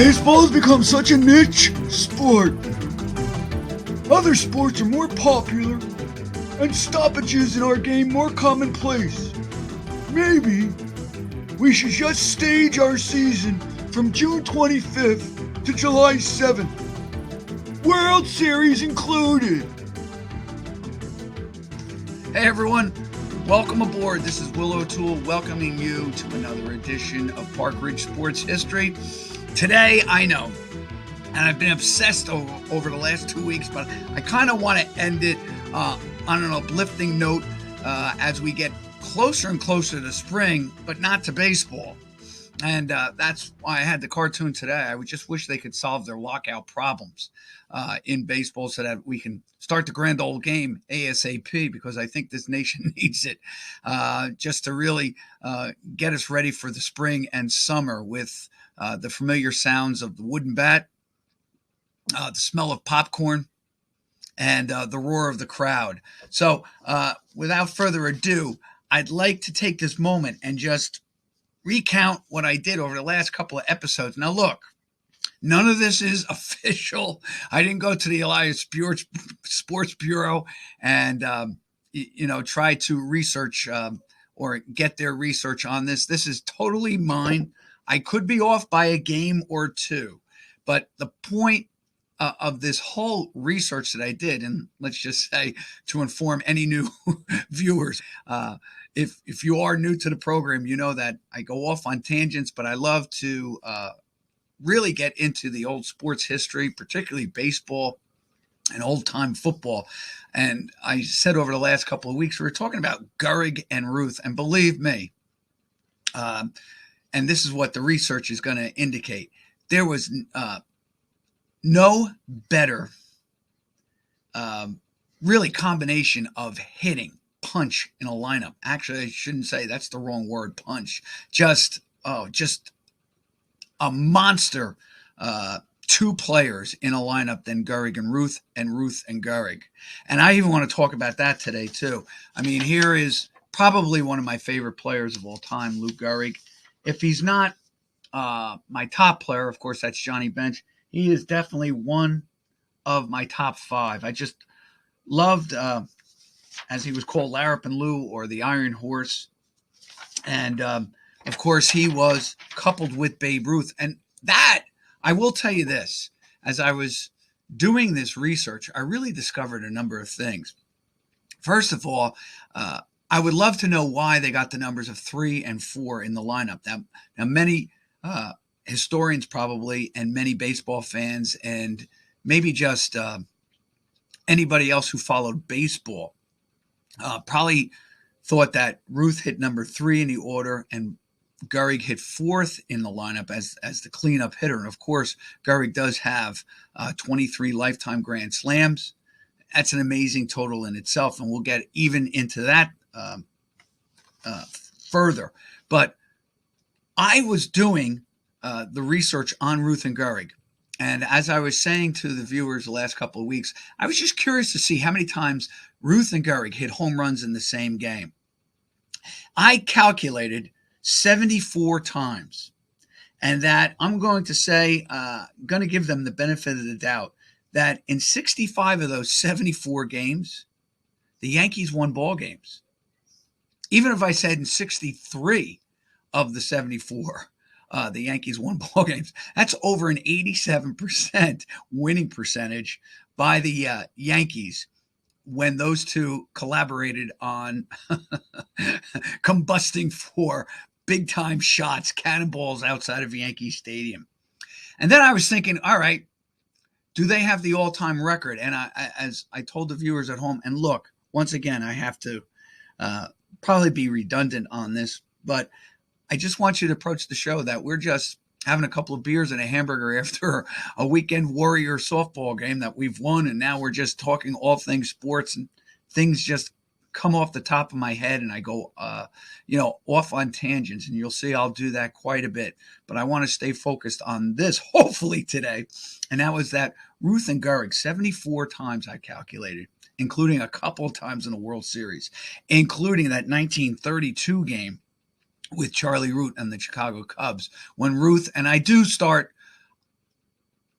Baseball has become such a niche sport. Other sports are more popular, and stoppages in our game more commonplace. Maybe we should just stage our season from June 25th to July 7th. World Series included. Hey everyone, welcome aboard. This is Will O'Toole welcoming you to another edition of Park Ridge Sports History. Today, I know, and I've been obsessed over the last 2 weeks, but I kind of want to end it on an uplifting note as we get closer and closer to spring, but not to baseball. And that's why I had the cartoon today. I would just wish they could solve their lockout problems in baseball so that we can start the grand old game ASAP, because I think this nation needs it just to really get us ready for the spring and summer with the familiar sounds of the wooden bat, the smell of popcorn, and the roar of the crowd. So without further ado, I'd like to take this moment and just recount what I did over the last couple of episodes. Now, look, none of this is official. I didn't go to the Elias Sports Bureau and, try to research or get their research on this. This is totally mine. I could be off by a game or two, but the point of this whole research that I did, and let's just say to inform any new viewers, if you are new to the program, you know that I go off on tangents, but I love to really get into the old sports history, particularly baseball and old-time football. And I said over the last couple of weeks, we were talking about Gehrig and Ruth, and believe me, and this is what the research is going to indicate, there was no better really combination of hitting, punch in a lineup. Actually, I shouldn't say that's the wrong word, punch. Just a monster two players in a lineup than Gehrig and Ruth and Gehrig. And I even want to talk about that today too. I mean, here is probably one of my favorite players of all time, Lou Gehrig. If he's not my top player, of course, that's Johnny Bench. He is definitely one of my top five. I just loved, as he was called, Larapin Lou, or the Iron Horse. And, of course, he was coupled with Babe Ruth. And that, I will tell you this, as I was doing this research, I really discovered a number of things. First of all, I would love to know why they got the numbers of 3 and 4 in the lineup. Now many historians probably, and many baseball fans, and maybe just anybody else who followed baseball, probably thought that Ruth hit number 3 in the order and Gehrig hit 4th in the lineup as the cleanup hitter. And of course, Gehrig does have 23 lifetime grand slams. That's an amazing total in itself, and we'll get even into that further. But I was doing the research on Ruth and Gehrig, and as I was saying to the viewers the last couple of weeks, I was just curious to see how many times Ruth and Gehrig hit home runs in the same game. I calculated 74 times, and that I'm going to say, going to give them the benefit of the doubt, that in 65 of those 74 games, the Yankees won ball games. Even if I said in 63 of the 74, the Yankees won ball games, that's over an 87% winning percentage by the Yankees when those two collaborated on combusting for big-time shots, cannonballs outside of Yankee Stadium. And then I was thinking, all right, do they have the all-time record? And as I told the viewers at home, and look, once again, I have to probably be redundant on this, but I just want you to approach the show that we're just having a couple of beers and a hamburger after a weekend Warrior softball game that we've won, and now we're just talking all things sports, and things just come off the top of my head, and I go, off on tangents, and you'll see I'll do that quite a bit. But I want to stay focused on this, hopefully today, and that was that Ruth and Gehrig, 74 times I calculated, including a couple of times in the World Series, including that 1932 game with Charlie Root and the Chicago Cubs, when Ruth, and I do start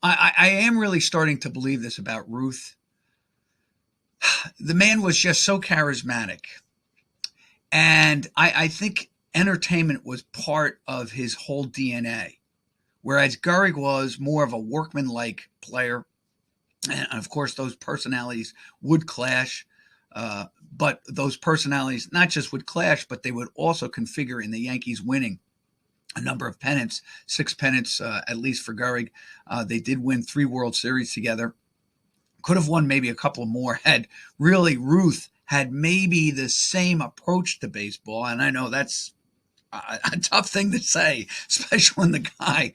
I am really starting to believe this about Ruth. The man was just so charismatic. And I think entertainment was part of his whole DNA. Whereas Gehrig was more of a workman-like player. And of course, those personalities would clash. But those personalities not just would clash, but they would also configure in the Yankees winning a number of pennants, 6 pennants at least for Gehrig. They did win 3 World Series together. Could have won maybe a couple more had really Ruth had maybe the same approach to baseball. And I know that's a tough thing to say, especially when the guy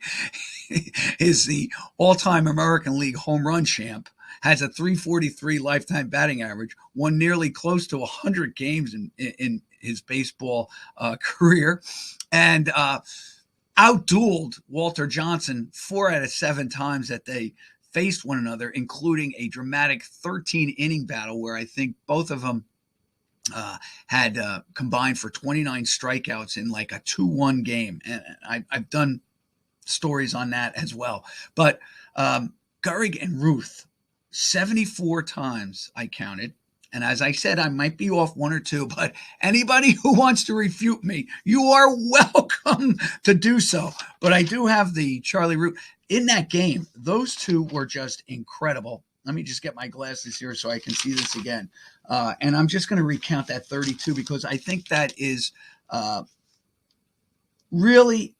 is the all-time American League home run champ, has a 343 lifetime batting average, won nearly close to 100 games in his baseball career, and outdueled Walter Johnson 4 out of 7 times that they faced one another, including a dramatic 13-inning battle where I think both of them had combined for 29 strikeouts in like a 2-1 game. And I've done stories on that as well. But Gehrig and Ruth, 74 times I counted. And as I said, I might be off 1 or 2, but anybody who wants to refute me, you are welcome to do so. But I do have the Charlie Root. In that game, those two were just incredible. Let me just get my glasses here so I can see this again. And I'm just going to recount that 32 because I think that is really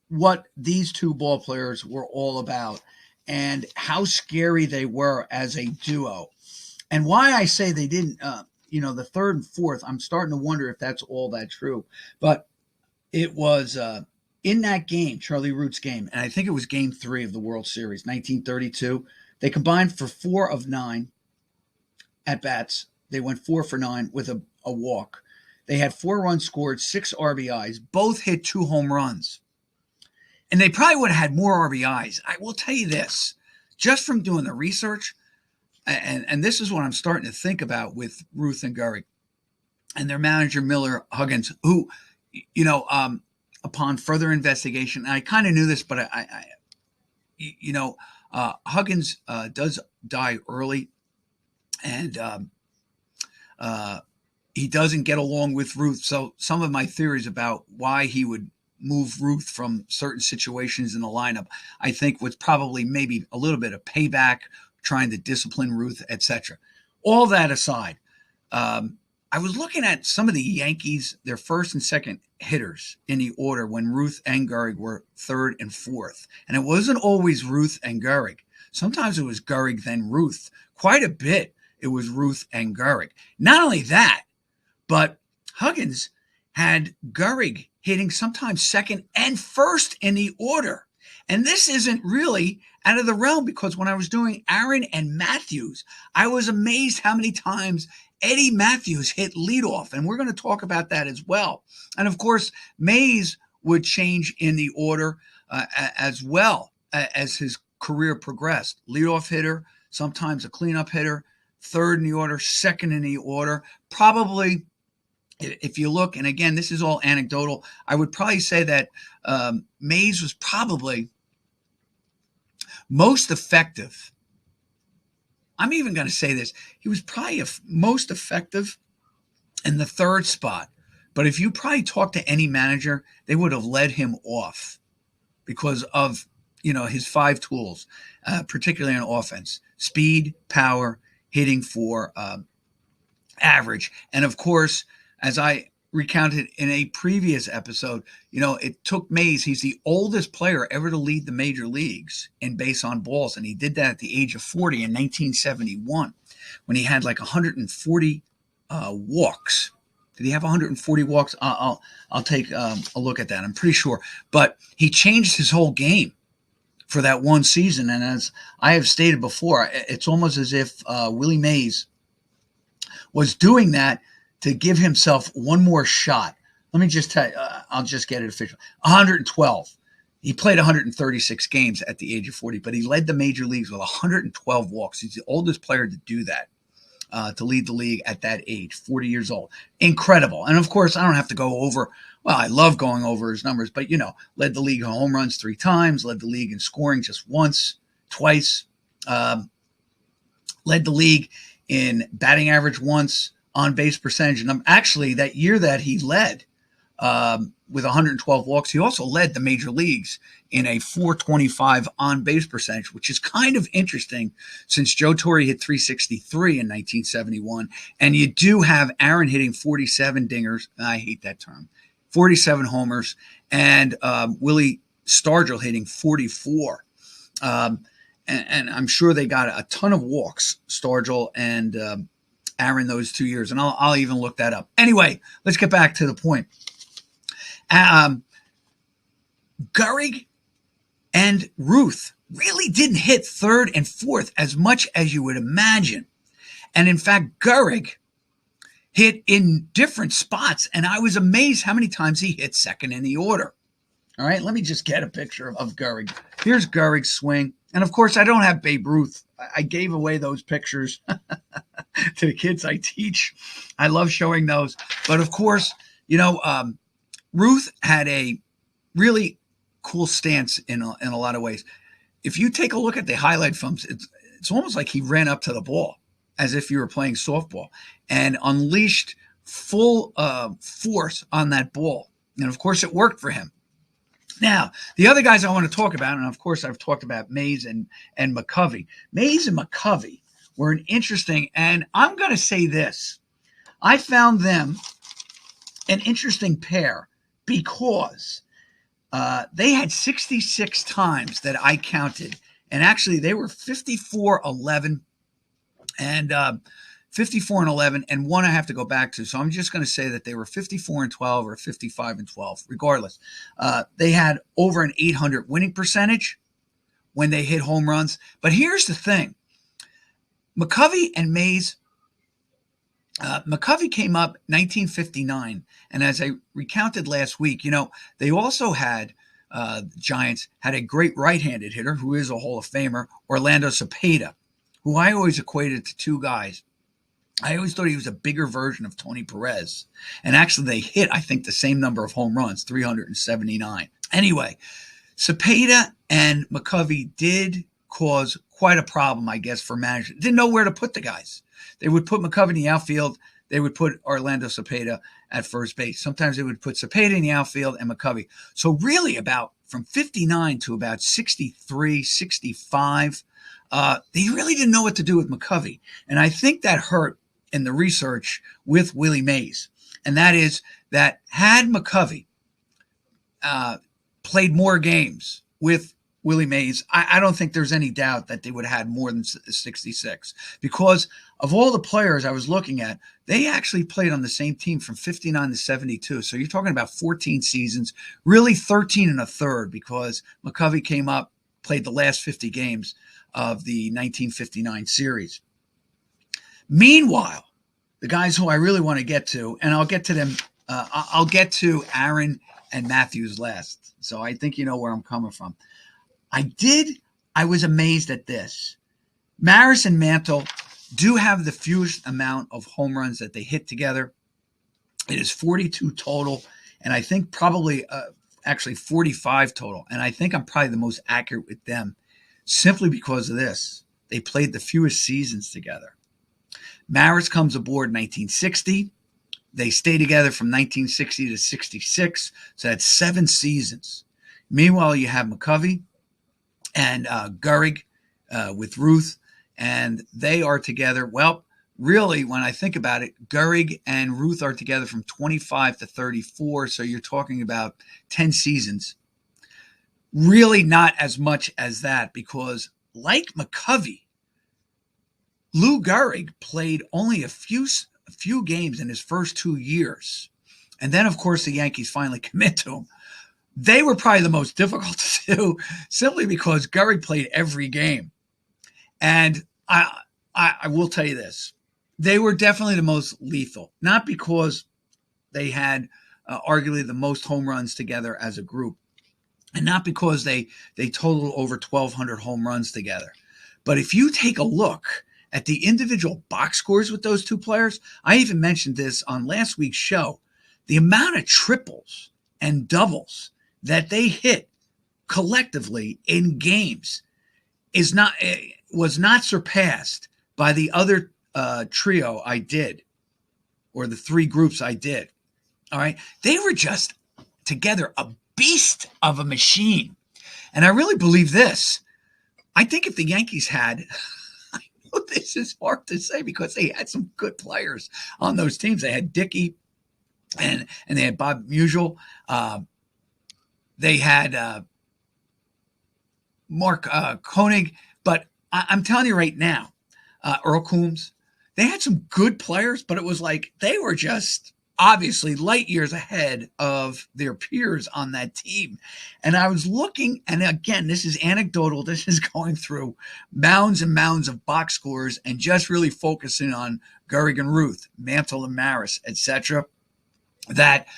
what these two ball players were all about and how scary they were as a duo. And why I say they didn't, the third and fourth, I'm starting to wonder if that's all that true. But it was in that game, Charlie Root's game, and I think it was game 3 of the World Series, 1932. They combined for 4 of 9 at-bats. They went 4 for 9 with a walk. They had 4 runs scored, 6 RBIs. Both hit 2 home runs. And they probably would have had more RBIs. I will tell you this, just from doing the research, and this is what I'm starting to think about with Ruth and Gehrig and their manager, Miller Huggins, who, upon further investigation, and I kind of knew this, but Huggins does die early, and he doesn't get along with Ruth. So some of my theories about why he would move Ruth from certain situations in the lineup, I think was probably maybe a little bit of payback, trying to discipline Ruth, etc. All that aside, I was looking at some of the Yankees, their first and second hitters in the order when Ruth and Gehrig were 3rd and 4th. And it wasn't always Ruth and Gehrig. Sometimes it was Gehrig, then Ruth. Quite a bit, it was Ruth and Gehrig. Not only that, but Huggins had Gehrig hitting sometimes 2nd and 1st in the order. And this isn't really out of the realm because when I was doing Aaron and Matthews, I was amazed how many times Eddie Matthews hit leadoff. And we're going to talk about that as well. And of course, Mays would change in the order as well as his career progressed. Leadoff hitter, sometimes a cleanup hitter, 3rd in the order, 2nd in the order. Probably, if you look, and again, this is all anecdotal, I would probably say that Mays was probably most effective. I'm even going to say this. He was probably most effective in the 3rd spot. But if you probably talk to any manager, they would have led him off because of, his 5 tools, particularly on offense: speed, power, hitting for average. And of course, as I recounted in a previous episode, it took Mays. He's the oldest player ever to lead the major leagues in base on balls. And he did that at the age of 40 in 1971 when he had like 140 walks. Did he have 140 walks? I'll take a look at that. I'm pretty sure. But he changed his whole game for that one season. And as I have stated before, it's almost as if Willie Mays was doing that to give himself one more shot. Let me just tell you, I'll just get it official. 112. He played 136 games at the age of 40, but he led the major leagues with 112 walks. He's the oldest player to do that, to lead the league at that age, 40 years old. Incredible. And of course, I don't have to go over, well, I love going over his numbers, but led the league in home runs 3 times, led the league in scoring just once, twice, led the league in batting average once, on base percentage. And actually, that year that he led with 112 walks, he also led the major leagues in a 425 on base percentage, which is kind of interesting since Joe Torre hit 363 in 1971. And you do have Aaron hitting 47 dingers. I hate that term. 47 homers, and Willie Stargell hitting 44. And I'm sure they got a ton of walks, Stargell and Aaron, those 2 years. And I'll even look that up. Anyway, let's get back to the point. Gehrig and Ruth really didn't hit third and fourth as much as you would imagine. And in fact, Gehrig hit in different spots, and I was amazed how many times he hit second in the order. All right, let me just get a picture of Gehrig. Here's Gehrig's swing. And of course, I don't have Babe Ruth. I gave away those pictures to the kids I teach. I love showing those. But of course, Ruth had a really cool stance in a lot of ways. If you take a look at the highlight films, it's almost like he ran up to the ball as if you were playing softball and unleashed full force on that ball. And of course, it worked for him. Now, the other guys I want to talk about, and of course, I've talked about Mays and McCovey. Mays and McCovey were an interesting, and I'm going to say this. I found them an interesting pair because they had 66 times that I counted. And actually, they were 54-11 and 54-11, and one I have to go back to. So I'm just going to say that they were 54-12 or 55-12, regardless. They had over an 800 winning percentage when they hit home runs. But here's the thing. McCovey and Mays, McCovey came up 1959, and as I recounted last week, they also had, Giants had a great right-handed hitter who is a Hall of Famer, Orlando Cepeda, who I always equated to two guys. I always thought he was a bigger version of Tony Perez. And actually, they hit, I think, the same number of home runs, 379. Anyway, Cepeda and McCovey did cause quite a problem, I guess, for management. Didn't know where to put the guys. They would put McCovey in the outfield. They would put Orlando Cepeda at first base. Sometimes they would put Cepeda in the outfield and McCovey. So really from 59 to about 63, 65, they really didn't know what to do with McCovey. And I think that hurt in the research with Willie Mays. And that is that had McCovey played more games with Willie Mays, I don't think there's any doubt that they would have had more than 66. Because of all the players I was looking at, they actually played on the same team from 59 to 72. So you're talking about 14 seasons, really 13 and a third, because McCovey came up, played the last 50 games of the 1959 series. Meanwhile, the guys who I really want to get to, and I'll get to them, I'll get to Aaron and Matthews last. So I think you know where I'm coming from. I was amazed at this. Maris and Mantle do have the fewest amount of home runs that they hit together. It is 42 total, and I think probably actually 45 total. And I think I'm probably the most accurate with them simply because of this. They played the fewest seasons together. Maris comes aboard in 1960. They stay together from 1960 to 66, so that's 7 seasons. Meanwhile, you have McCovey and Gehrig with Ruth, and they are together. Well, really, when I think about it, Gehrig and Ruth are together from 25 to 34, so you're talking about 10 seasons. Really not as much as that because, like McCovey, Lou Gehrig played only a few games in his first 2 years. And then, of course, the Yankees finally commit to him. They were probably the most difficult to do simply because Gehrig played every game. And I will tell you this. They were definitely the most lethal, not because they had arguably the most home runs together as a group, and not because they totaled over 1,200 home runs together. But if you take a look at the individual box scores with those two players, I even mentioned this on last week's show, the amount of triples and doubles that they hit collectively in games, was not surpassed by the other trio I did, or the three groups I did. All right. They were just together a beast of a machine. And I really believe this. I think if the Yankees had, I know this is hard to say because they had some good players on those teams. They had Dickey and they had Bob Musial. They had Mark Koenig. But I'm telling you right now, Earl Coombs, they had some good players, but it was like they were just obviously light years ahead of their peers on that team. And I was looking, and again, this is anecdotal. This is going through mounds and mounds of box scores and just really focusing on Gehrig and Ruth, Mantle and Maris, etc. That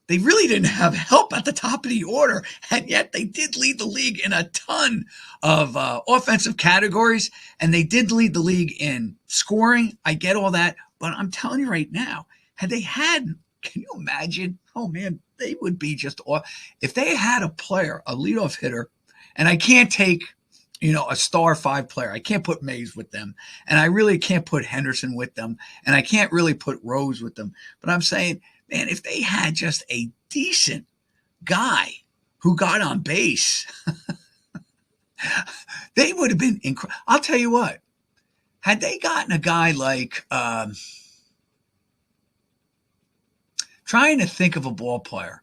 they really didn't have help at the top of the order, and yet they did lead the league in a ton of offensive categories, and they did lead the league in scoring. I get all that, but I'm telling you right now, had they had, can you imagine? Oh, man, they would be just if they had a player, a leadoff hitter, and I can't take, a star 5 player. I can't put Mays with them, and I really can't put Henderson with them, and I can't really put Rose with them, but I'm saying, man, if they had just a decent guy who got on base, they would have been incredible. I'll tell you what, had they gotten a guy like, trying to think of a ball player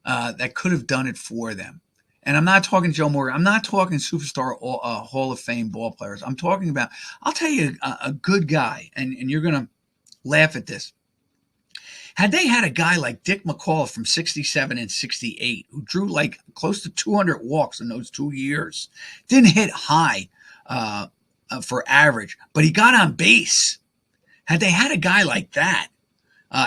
that could have done it for them. And I'm not talking Joe Morgan. I'm not talking superstar Hall of Fame ball players. I'm talking about, I'll tell you a good guy, and you're going to laugh at this. Had they had a guy like Dick McCall from 67 and 68, who drew like close to 200 walks in those 2 years, didn't hit high for average, but he got on base. Had they had a guy like that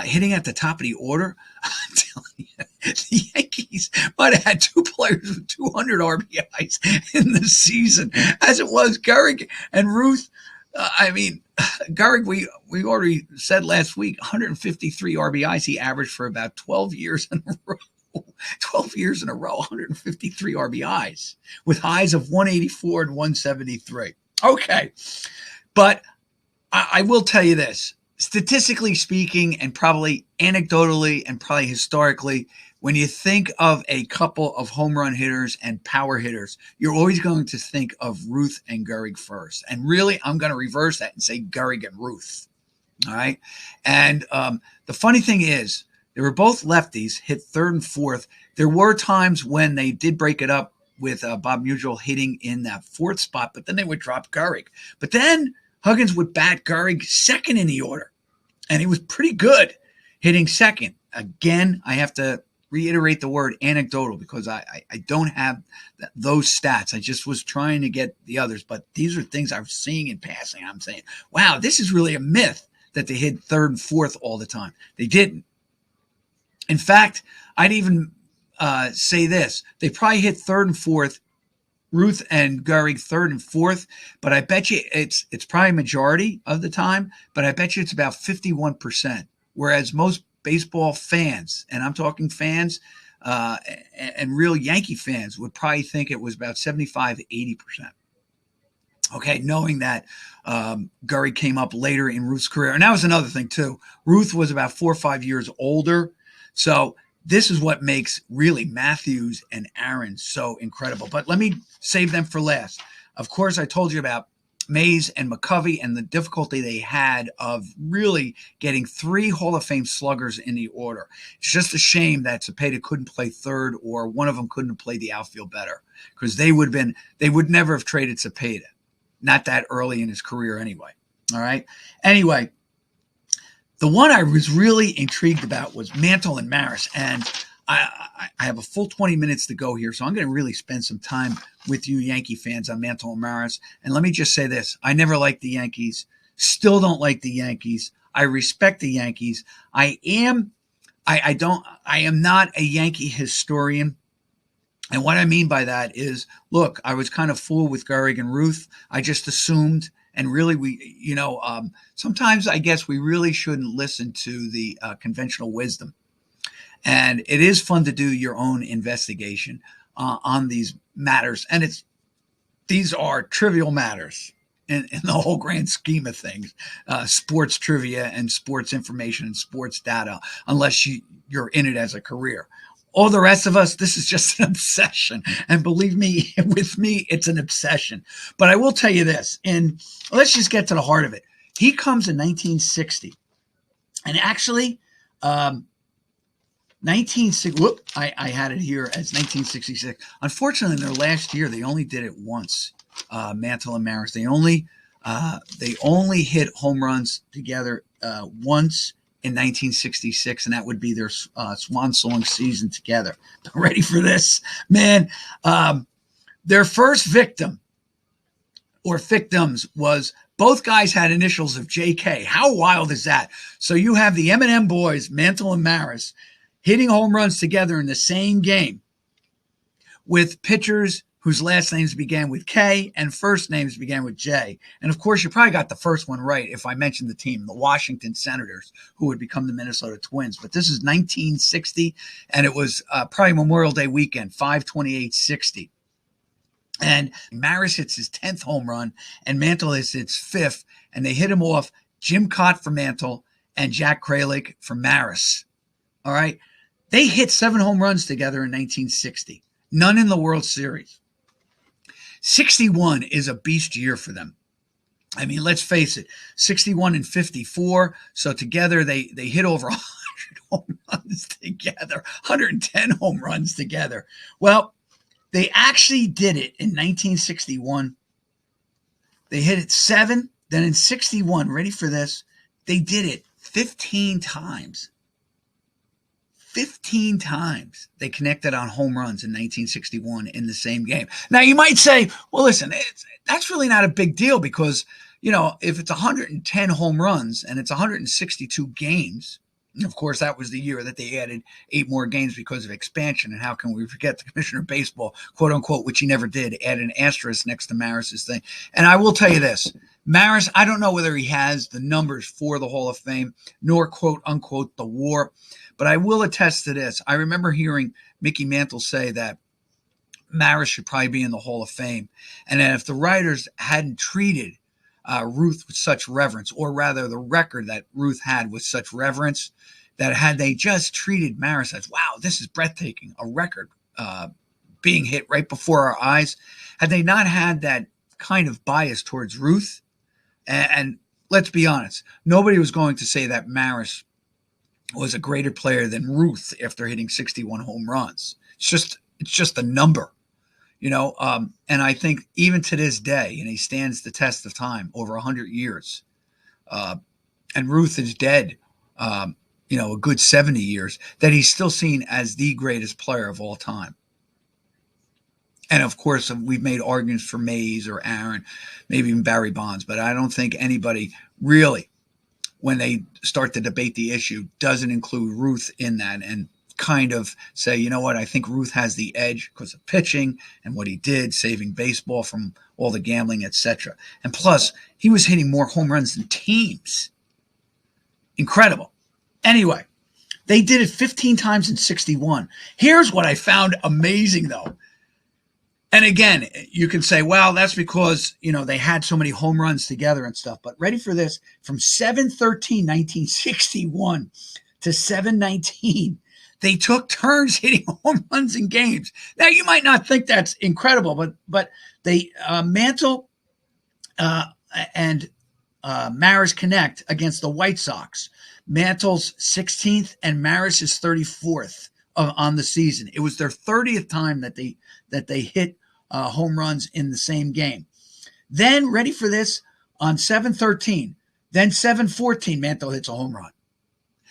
hitting at the top of the order, I'm telling you, the Yankees might have had 2 players with 200 RBIs in the season. As it was, Gehrig and Ruth, Gehrig, we already said last week, 153 RBIs he averaged for about 12 years in a row. 12 years in a row, 153 RBIs with highs of 184 and 173. Okay, but I will tell you this. Statistically speaking, and probably anecdotally and probably historically, when you think of a couple of home run hitters and power hitters, you're always going to think of Ruth and Gehrig first. And really, I'm going to reverse that and say Gehrig and Ruth. All right. And the funny thing is, they were both lefties, hit third and fourth. There were times when they did break it up with Bob Musial hitting in that fourth spot, but then they would drop Gehrig. But then Huggins would bat Gehrig second in the order, and he was pretty good hitting second. Again, I have to reiterate the word anecdotal because I don't have those stats. I just was trying to get the others, but these are things I was seeing in passing. I'm saying, wow, this is really a myth that they hit third and fourth all the time. They didn't. In fact, I'd even say this. They probably hit third and fourth, Ruth and Gehrig third and fourth, but I bet you it's probably majority of the time, but I bet you it's about 51%, whereas most baseball fans, and I'm talking fans and real Yankee fans, would probably think it was about 75 to 80%. Okay, knowing that Gehrig came up later in Ruth's career. And that was another thing, too. Ruth was about 4 or 5 years older. So this is what makes really Matthews and Aaron so incredible. But let me save them for last. Of course, I told you about Mays and McCovey and the difficulty they had of really getting 3 Hall of Fame sluggers in the order. It's just a shame that Cepeda couldn't play third, or one of them couldn't have played the outfield better, because they would never have traded Cepeda. Not that early in his career anyway. All right. Anyway, the one I was really intrigued about was Mantle and Maris. And I have a full 20 minutes to go here, so I'm going to really spend some time with you Yankee fans on Mantle and Maris. And let me just say this. I never liked the Yankees. Still don't like the Yankees. I respect the Yankees. I am not a Yankee historian. And what I mean by that is, look, I was kind of fooled with Gehrig and Ruth. I just assumed, and really sometimes I guess we really shouldn't listen to the conventional wisdom. And it is fun to do your own investigation on these matters. And it's these are trivial matters in the whole grand scheme of things, sports trivia and sports information and sports data, unless you're in it as a career. All the rest of us, this is just an obsession. And believe me, with me, it's an obsession. But I will tell you this, and let's just get to the heart of it. He comes in 1960. And actually, 1960, I had it here as 1966. Unfortunately, in their last year, they only did it once. Mantle and Maris. They only hit home runs together once in 1966, and that would be their swan song season together. Ready for this, man? Their first victim or victims was both guys had initials of JK. How wild is that? So you have the M&M boys, Mantle and Maris, hitting home runs together in the same game with pitchers whose last names began with K and first names began with J. And of course, you probably got the first one right if I mentioned the team, the Washington Senators, who would become the Minnesota Twins. But this is 1960, and it was probably Memorial Day weekend, 5/28/60. And Maris hits his 10th home run, and Mantle hits his 5th, and they hit him off Jim Cott for Mantle and Jack Kralik for Maris. All right? They hit 7 home runs together in 1960. None in the World Series. 61 is a beast year for them. I mean, let's face it, 61 and 54. So together they hit over 100 home runs together, 110 home runs together. Well, they actually did it in 1961. They hit it 7. Then in 61, ready for this, they did it 15 times. 15 times they connected on home runs in 1961 in the same game. Now, you might say, well, listen, that's really not a big deal because, you know, if it's 110 home runs and it's 162 games, of course, that was the year that they added 8 more games because of expansion. And how can we forget the commissioner of baseball, quote unquote, which he never did, add an asterisk next to Maris's thing. And I will tell you this, Maris, I don't know whether he has the numbers for the Hall of Fame, nor quote unquote the WAR. But I will attest to this. I remember hearing Mickey Mantle say that Maris should probably be in the Hall of Fame. And that if the writers hadn't treated Ruth with such reverence, or rather the record that Ruth had with such reverence, that had they just treated Maris as, wow, this is breathtaking, a record being hit right before our eyes, had they not had that kind of bias towards Ruth, and let's be honest, nobody was going to say that Maris was a greater player than Ruth after hitting 61 home runs. It's just a number, you know. And I think even to this day, and he stands the test of time over 100 years. And Ruth is dead, a good 70 years, that he's still seen as the greatest player of all time. And of course, we've made arguments for Mays or Aaron, maybe even Barry Bonds, but I don't think anybody really, when they start to debate the issue, doesn't include Ruth in that and kind of say, you know what, I think Ruth has the edge because of pitching and what he did, saving baseball from all the gambling, etc. And plus, he was hitting more home runs than teams. Incredible. Anyway, they did it 15 times in 61. Here's what I found amazing, though. And again, you can say, well, that's because, they had so many home runs together and stuff. But ready for this? From 7/13/1961 to 7/19, they took turns hitting home runs in games. Now, you might not think that's incredible, but they Mantle and Maris connect against the White Sox. Mantle's 16th and Maris's 34th on the season. It was their 30th time that they hit home runs in the same game. Then, ready for this, on 7/13, then 7/14, Mantle hits a home run.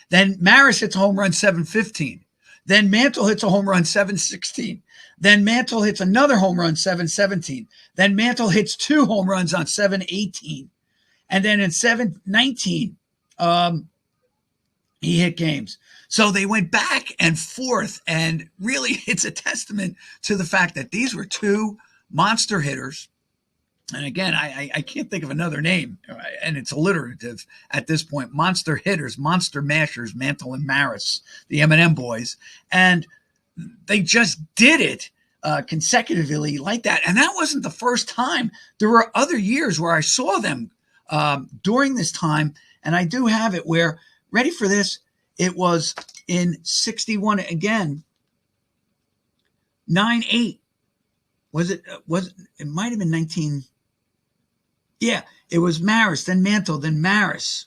Then Maris hits a home run 7/15. Then Mantle hits a home run 7/16. Then Mantle hits another home run 7/17. Then Mantle hits 2 home runs on 7/18. And then in 7/19, he hit games. So they went back and forth, and really it's a testament to the fact that these were 2 monster hitters. And again, I can't think of another name, and it's alliterative at this point. Monster hitters, monster mashers, Mantle and Maris, the M&M boys. And they just did it consecutively like that. And that wasn't the first time. There were other years where I saw them during this time. And I do have it where, ready for this, it was in 61 again, 9-8. It might have been 19. Yeah, it was Maris, then Mantle, then Maris,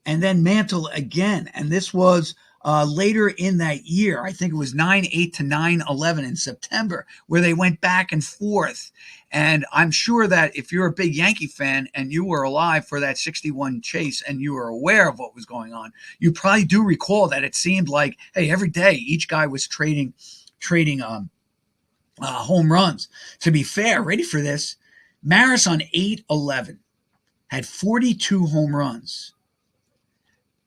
and then Mantle again. And this was later in that year. I think it was 9-8 to 9-11 in September, where they went back and forth. And I'm sure that if you're a big Yankee fan and you were alive for that 61 chase and you were aware of what was going on, you probably do recall that it seemed like, hey, every day each guy was trading home runs. To be fair, ready for this, Maris on 8-11 had 42 home runs.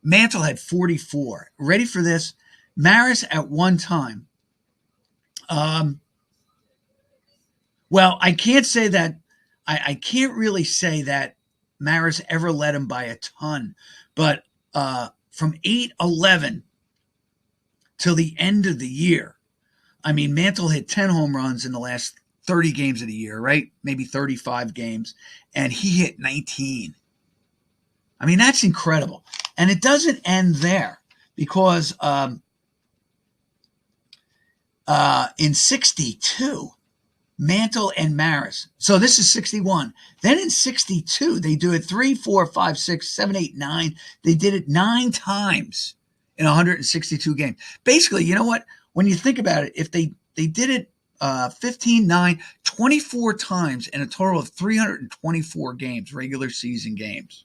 Mantle had 44. Ready for this? Maris at one time. Well, I can't say that. I can't really say that Maris ever led him by a ton. But from 8-11 till the end of the year, I mean, Mantle hit 10 home runs in the last 30 games of the year, right? Maybe 35 games. And he hit 19. I mean, that's incredible. And it doesn't end there because in 62, Mantle and Maris. So this is 61. Then in 62, they do it 3, 4, 5, 6, 7, 8, 9. They did it 9 times in 162 games. Basically, you know what? When you think about it, if they did it 15, 9, 24 times in a total of 324 games, regular season games.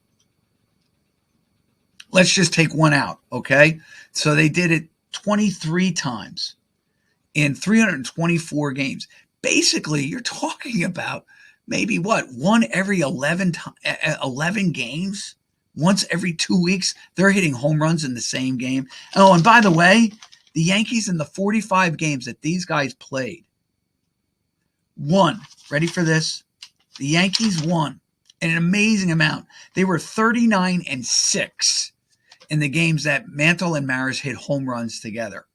Let's just take one out, okay? So they did it 23 times in 324 games. Basically, you're talking about maybe one every 11 games, once every 2 weeks, they're hitting home runs in the same game. Oh, and by the way, the Yankees in the 45 games that these guys played won. Ready for this? The Yankees won an amazing amount. They were 39-6 in the games that Mantle and Maris hit home runs together.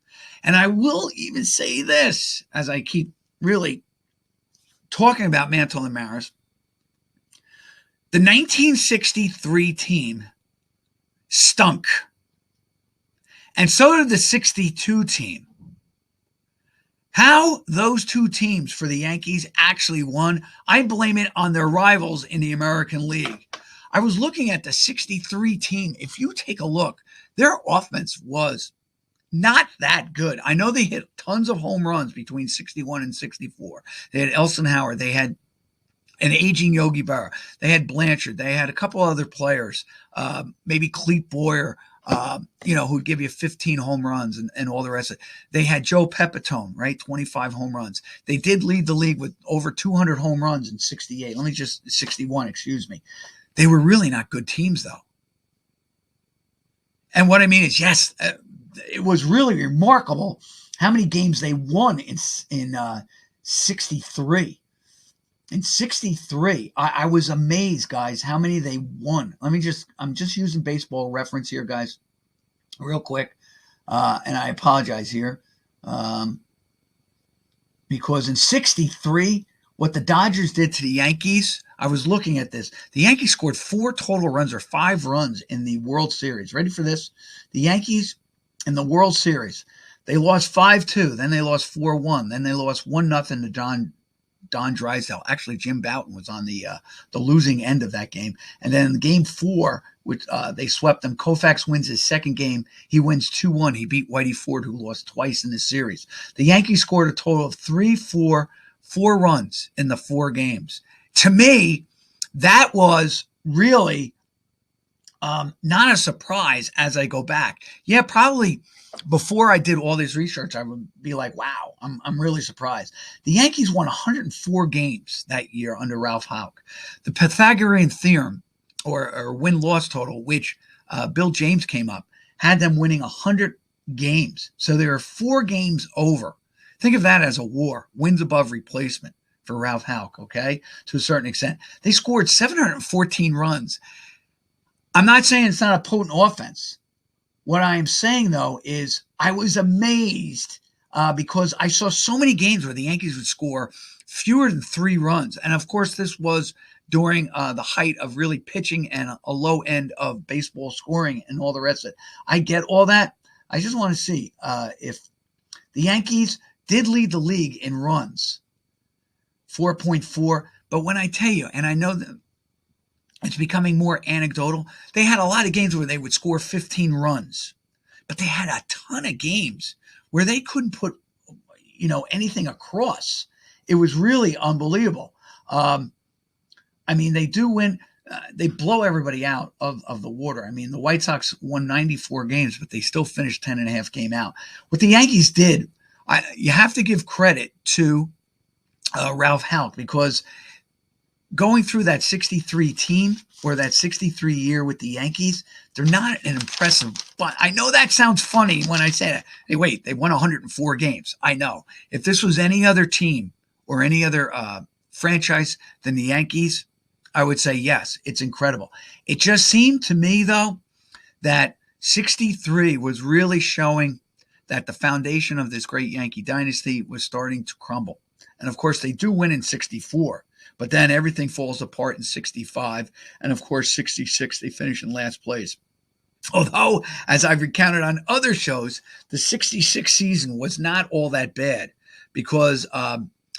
And I will even say this, as I keep really talking about Mantle and Maris. The 1963 team stunk. And so did the 62 team. How those two teams for the Yankees actually won, I blame it on their rivals in the American League. I was looking at the 63 team. If you take a look, their offense was not that good. I know they hit tons of home runs between 61 and 64. They had Elson Howard. They had an aging Yogi Berra. They had Blanchard. They had a couple other players, maybe Clete Boyer, who'd give you 15 home runs and all the rest of it. They had Joe Pepitone, right? 25 home runs. They did lead the league with over 200 home runs in 61, excuse me. They were really not good teams, though. And what I mean is, yes, it was really remarkable how many games they won in 63. In 63, I was amazed, guys, how many they won. I'm just using baseball reference here, guys, real quick. And I apologize here. Because in 63, what the Dodgers did to the Yankees, I was looking at this. The Yankees scored 4 total runs or 5 runs in the World Series. Ready for this? The Yankees in the World Series, they lost 5-2. Then they lost 4-1. Then they lost 1-0 to Don Drysdale. Actually, Jim Bouton was on the losing end of that game. And then in game 4, which they swept them, Koufax wins his second game. He wins 2-1. He beat Whitey Ford, who lost twice in the series. The Yankees scored a total of 4 runs in the 4 games. To me, that was really not a surprise as I go back. Yeah, probably before I did all this research, I would be like, wow, I'm really surprised. The Yankees won 104 games that year under Ralph Houck. The Pythagorean theorem, or win-loss total, which Bill James came up, had them winning 100 games. So they were 4 games over. Think of that as a war, wins above replacement for Ralph Houck, okay, to a certain extent. They scored 714 runs. I'm not saying it's not a potent offense. What I am saying, though, is I was amazed because I saw so many games where the Yankees would score fewer than 3 runs. And of course, this was during the height of really pitching and a low end of baseball scoring and all the rest of it. I get all that. I just want to see if the Yankees did lead the league in runs, 4.4. But when I tell you, and I know that it's becoming more anecdotal, they had a lot of games where they would score 15 runs, but they had a ton of games where they couldn't put, anything across. It was really unbelievable. They do win. They blow everybody out of the water. The White Sox won 94 games, but they still finished 10.5 game out. What the Yankees did, you have to give credit to Ralph Houck, because going through that 63 team or that 63 year with the Yankees, they're not an impressive. But I know that sounds funny when I say that. Hey, wait, they won 104 games. I know. If this was any other team or any other franchise than the Yankees, I would say yes, it's incredible. It just seemed to me, though, that 63 was really showing that the foundation of this great Yankee dynasty was starting to crumble. And of course, they do win in 64, but then everything falls apart in 65. And of course, 66, they finish in last place. Although, as I've recounted on other shows, the 66 season was not all that bad, because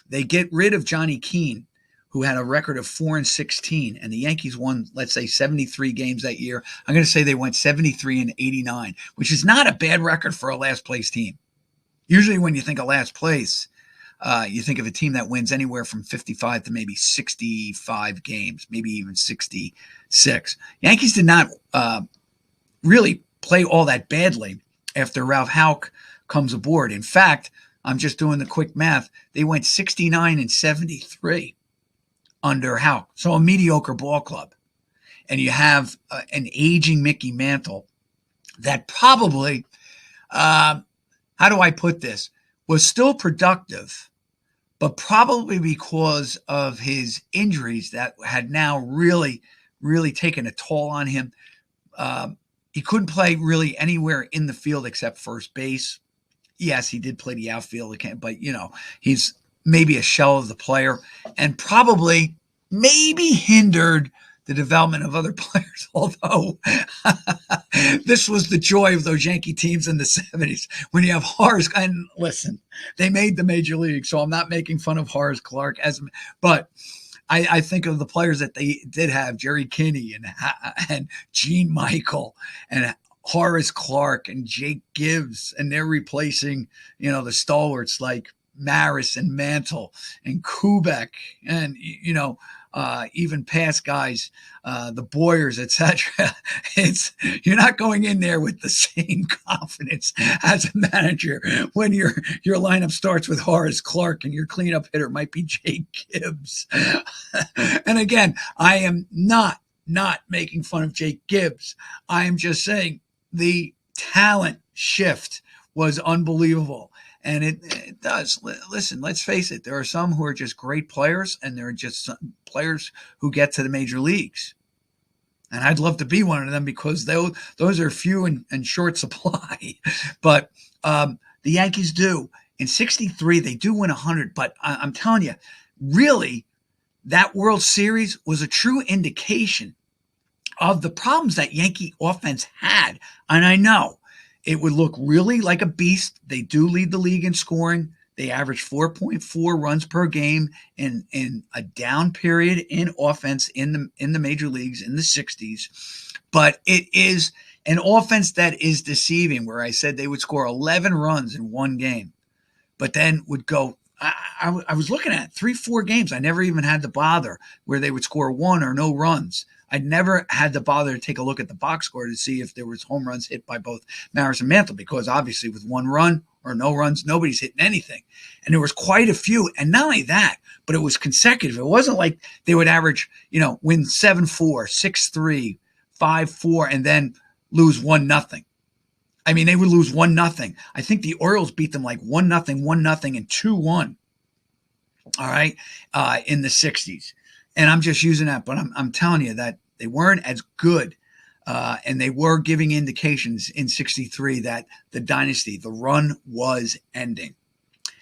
they get rid of Johnny Keane, who had a record of 4-16, and the Yankees won, let's say, 73 games that year. I'm going to say they went 73-89, which is not a bad record for a last place team. Usually when you think of last place, you think of a team that wins anywhere from 55 to maybe 65 games, maybe even 66. Yankees did not really play all that badly after Ralph Houck comes aboard. In fact, I'm just doing the quick math. They went 69-73 under Houck. So a mediocre ball club. And you have an aging Mickey Mantle that probably, how do I put this, was still productive, but probably because of his injuries that had now really, really taken a toll on him. He couldn't play really anywhere in the field except first base. Yes, he did play the outfield, but, he's maybe a shell of the player, and probably maybe hindered the development of other players, although this was the joy of those Yankee teams in the 70s when you have Horace. And listen, they made the major league, so I'm not making fun of Horace Clarke, but I think of the players that they did have, Jerry Kinney and Gene Michael and Horace Clarke and Jake Gibbs, and they're replacing, the stalwarts like Maris and Mantle and Kubek and, even past guys, the Boyers, etc. You're not going in there with the same confidence as a manager when your lineup starts with Horace Clarke and your cleanup hitter might be Jake Gibbs. And again, I am not making fun of Jake Gibbs. I am just saying the talent shift was unbelievable. And it does. Listen, let's face it. There are some who are just great players, and there are just some players who get to the major leagues. And I'd love to be one of them, because those are few and short supply. But the Yankees do. In 63, they do win 100. But I'm telling you, really, that World Series was a true indication of the problems that Yankee offense had. And I know it would look really like a beast. They do lead the league in scoring. They average 4.4 runs per game in a down period in offense in the major leagues in the 60s. But it is an offense that is deceiving, where I said they would score 11 runs in one game, but then would go, I was looking at 3-4 games. I never even had to bother where they would score 1 or no runs. I'd never had to bother to take a look at the box score to see if there was home runs hit by both Maris and Mantle, because obviously with 1 run or no runs, nobody's hitting anything. And there was quite a few. And not only that, but it was consecutive. It wasn't like they would average, win 7-4, 6-3, 5-4, and then lose 1-0. They would lose 1-0. I think the Orioles beat them like 1-0, 1-0, and 2-1. All right. In the 60s. And I'm just using that, but I'm telling you that they weren't as good. And they were giving indications in 63 that the dynasty, the run was ending.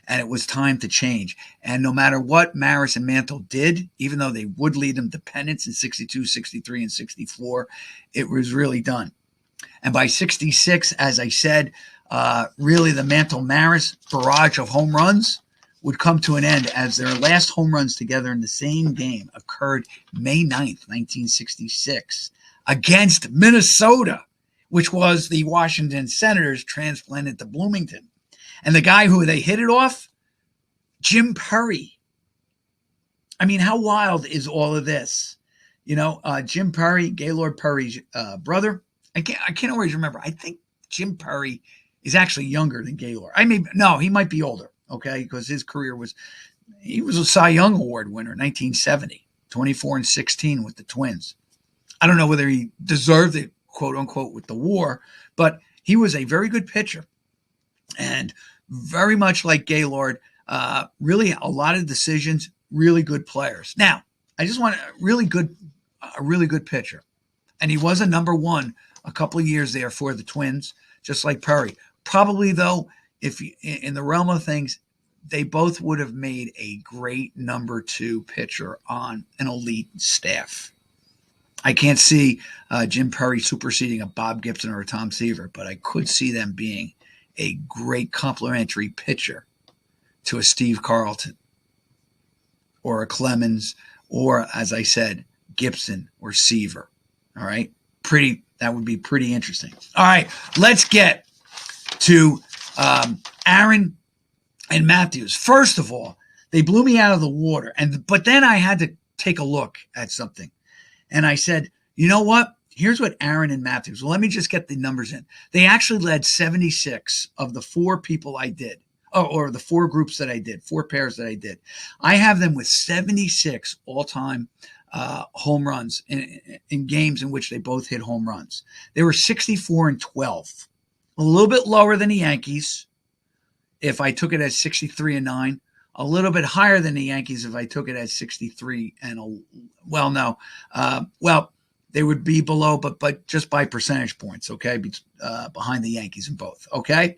and it was time to change. And no matter what Maris and Mantle did, even though they would lead them to pennants in 62, 63, and 64, it was really done. And by 66, as I said, really the Mantle-Maris barrage of home runs would come to an end as their last home runs together in the same game occurred May 9th, 1966, against Minnesota, which was the Washington Senators transplanted to Bloomington. And the guy who they hit it off, Jim Perry. I mean, how wild is all of this? You know, Jim Perry, Gaylord Perry's brother. I can't always remember. I think Jim Perry is actually younger than Gaylord. He might be older, okay, because his career he was a Cy Young Award winner in 1970, 24 and 16 with the Twins. I don't know whether he deserved it, quote unquote, with the war, but he was a very good pitcher. And very much like Gaylord, really a lot of decisions, really good players. Now, I just want a really good pitcher. And he was a number one a couple of years there for the Twins, just like Perry. Probably, though, if in the realm of things, they both would have made a great number two pitcher on an elite staff. I can't see Jim Perry superseding a Bob Gibson or a Tom Seaver, but I could see them being a great complementary pitcher to a Steve Carlton or a Clemens or, as I said, Gibson or Seaver. All right. That would be pretty interesting. All right. Let's get to Aaron and Matthews. First of all, they blew me out of the water. But then I had to take a look at something. And I said, you know what? Here's what Aaron and Matthews. Well, let me just get the numbers in. They actually led 76 of the four people I did, or the four groups that I did, four pairs that I did. I have them with 76 all-time home runs in games in which they both hit home runs. They were 64 and 12, a little bit lower than the Yankees if I took it as 63 and 9, a little bit higher than the Yankees if I took it as 63 and they would be below, but just by percentage points, okay, behind the Yankees in both, okay?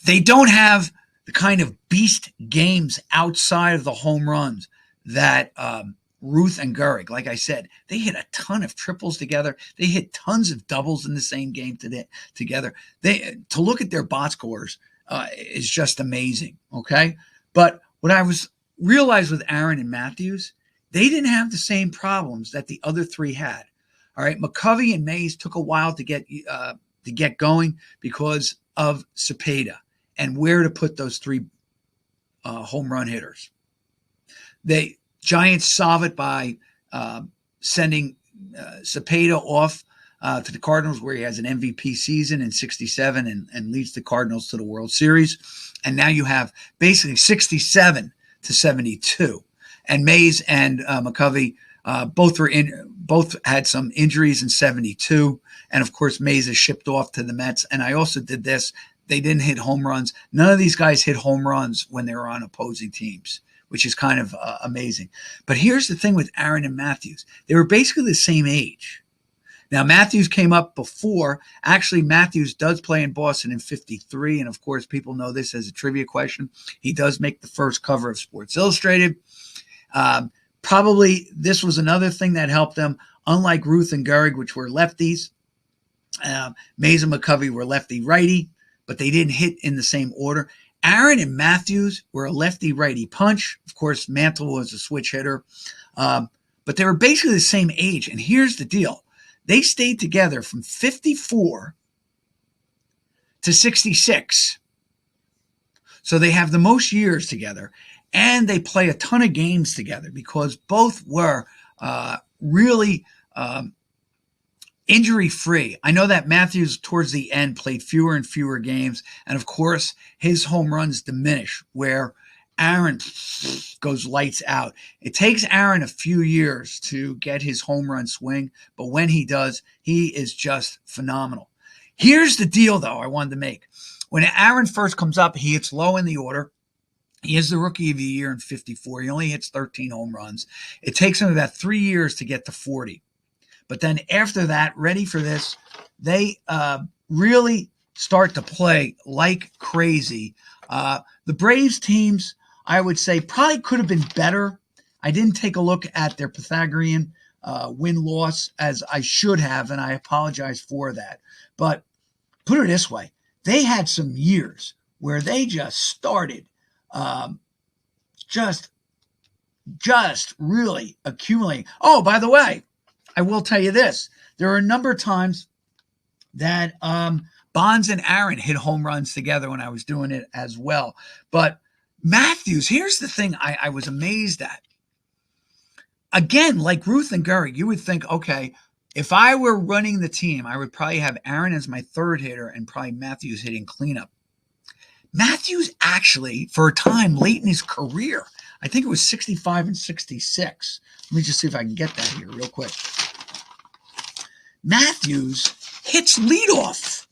They don't have the kind of beast games outside of the home runs that Ruth and Gehrig, like I said, they hit a ton of triples together. They hit tons of doubles in the same game together. To look at their box scores is just amazing, okay? But what I realized with Aaron and Matthews, they didn't have the same problems that the other three had. All right, McCovey and Mays took a while to get going because of Cepeda and where to put those three home run hitters. Giants solve it by sending Cepeda off to the Cardinals, where he has an MVP season in 67 and leads the Cardinals to the World Series. And now you have basically 67 to 72. And Mays and McCovey both had some injuries in 72. And of course, Mays is shipped off to the Mets. And I also did this. They didn't hit home runs. None of these guys hit home runs when they were on opposing teams, which is kind of amazing. But here's the thing with Aaron and Matthews. They were basically the same age. Now, Matthews came up before. Actually, Matthews does play in Boston in 53. And of course, people know this as a trivia question. He does make the first cover of Sports Illustrated. Probably this was another thing that helped them. Unlike Ruth and Gehrig, which were lefties, Mays and McCovey were lefty-righty, but they didn't hit in the same order. Aaron and Matthews were a lefty-righty punch. Of course, Mantle was a switch hitter. But they were basically the same age. And here's the deal. They stayed together from 54 to 66. So they have the most years together. And they play a ton of games together because both were really injury-free. I know that Matthews, towards the end, played fewer and fewer games. And, of course, his home runs diminish, where Aaron goes lights out. It takes Aaron a few years to get his home run swing, but when he does, he is just phenomenal. Here's the deal, though, I wanted to make. When Aaron first comes up, he hits low in the order. He is the Rookie of the Year in 54. He only hits 13 home runs. It takes him about 3 years to get to 40. But then after that, ready for this, they really start to play like crazy The Braves teams, I would say, probably could have been better. I didn't take a look at their Pythagorean win-loss as I should have, and I apologize for that. But put it this way, they had some years where they just started just really accumulating. Oh, by the way, I will tell you this. There are a number of times that Bonds and Aaron hit home runs together when I was doing it as well. But Matthews, here's the thing I was amazed at. Again, like Ruth and Gehrig, you would think, okay, if I were running the team, I would probably have Aaron as my third hitter and probably Matthews hitting cleanup. Matthews actually, for a time late in his career, I think it was 65 and 66. Let me just see if I can get that here real quick. Matthews hits leadoff.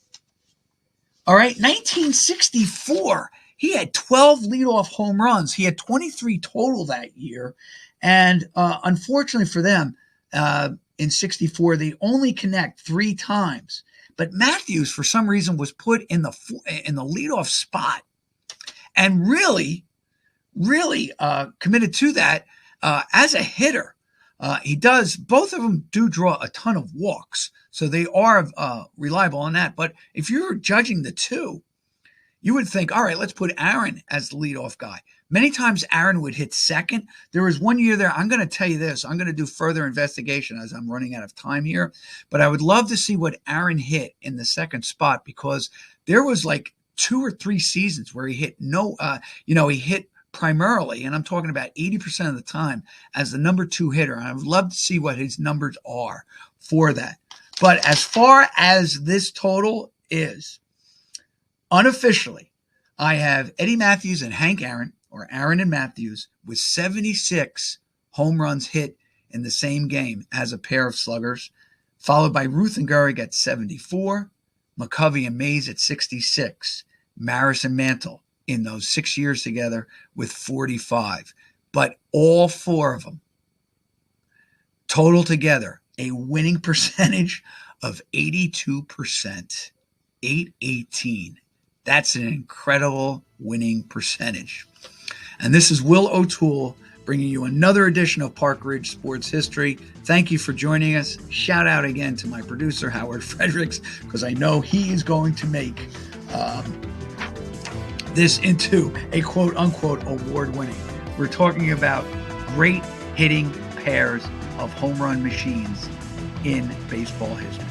All right, 1964, he had 12 leadoff home runs. He had 23 total that year. And unfortunately for them, in 64, they only connect 3 times. But Matthews, for some reason, was put in the leadoff spot and really committed to that as a hitter. He does. Both of them do draw a ton of walks, so they are reliable on that. But if you're judging the two, you would think, all right, let's put Aaron as the leadoff guy. Many times Aaron would hit second. There was one year there, I'm going to tell you this. I'm going to do further investigation as I'm running out of time here. But I would love to see what Aaron hit in the second spot, because there was like 2 or 3 seasons where he hit he hit primarily, and I'm talking about 80% of the time, as the number 2 hitter. And I would love to see what his numbers are for that. But as far as this total is, unofficially, I have Eddie Matthews and Hank Aaron, or Aaron and Matthews, with 76 home runs hit in the same game as a pair of sluggers, followed by Ruth and Gehrig at 74, McCovey and Mays at 66, Maris and Mantle in those 6 years together with 45. But all 4 of them, total together, a winning percentage of 82%, 818. That's an incredible winning percentage. And this is Will O'Toole bringing you another edition of Park Ridge Sports History. Thank you for joining us. Shout out again to my producer, Howard Fredericks, because I know he is going to make this into a quote-unquote award-winning. We're talking about great hitting pairs of home run machines in baseball history.